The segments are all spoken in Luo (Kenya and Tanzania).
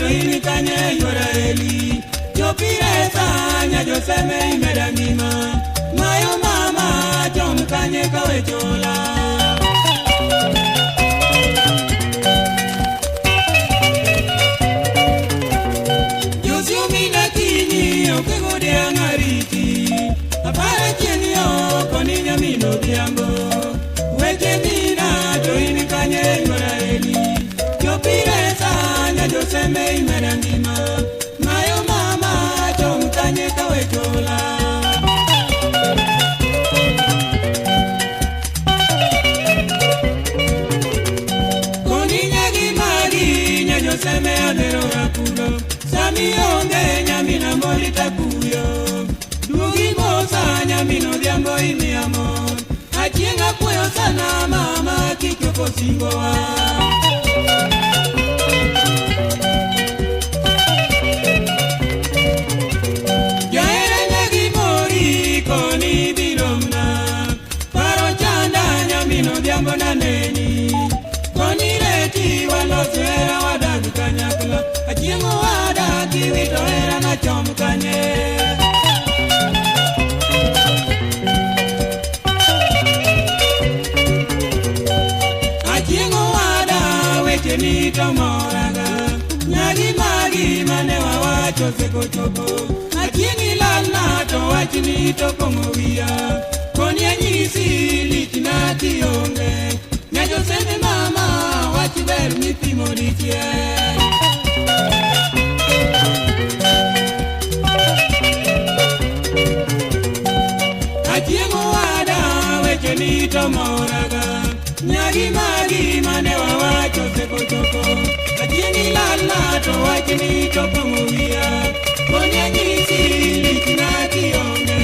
to ini kanye yora eli Jopire sanya joseme imeda ngima Mayo mama jom kanye kawe chola Yosiumi na kinyi okegode angariti Apara cheni yoko ni nyamino diambo Weche mina to ini kanye yora eli Jopire sanya joseme imeda ngima Mayo mama jom kanye kawe chola Koni nyagi magi nyanyo seme adero rakulo Sami onge nyamina moli takuyo Dugi mosa nyamino diambo imi amor Achienga kuyo sana mama kikyoko singoa Jaera nyagi mori koni biromna Paro chanda nyamino diambo na neni Koni reti walosu era wadagi kanyakla Achiengo wadagi wito era na chom kanye Achiengo wada weche ni tomoraga Nyagi magi mane wawacho seko chopo Achiengi lala to wachini to kongovia Koni anyisi litina tionge Nyajo sene mama wachiber mipimo ditie Achiengo wada weche ni tomoraga Nyagi magi mane wawacho seko chopo Achiengi lala to wachini to kongovia Koni anyisi litina tionge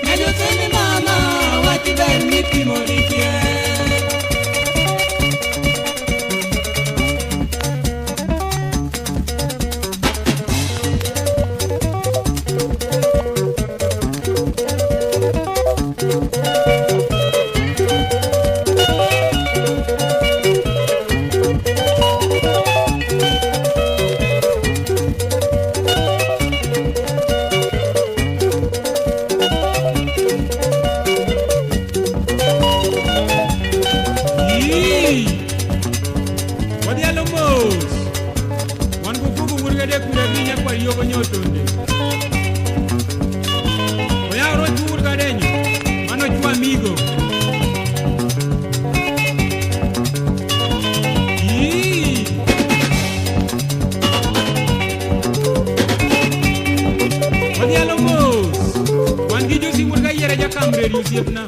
Nyajo sene mama wachiber mipimo ditie Wan gi josi murga yere ja kamre ri siepna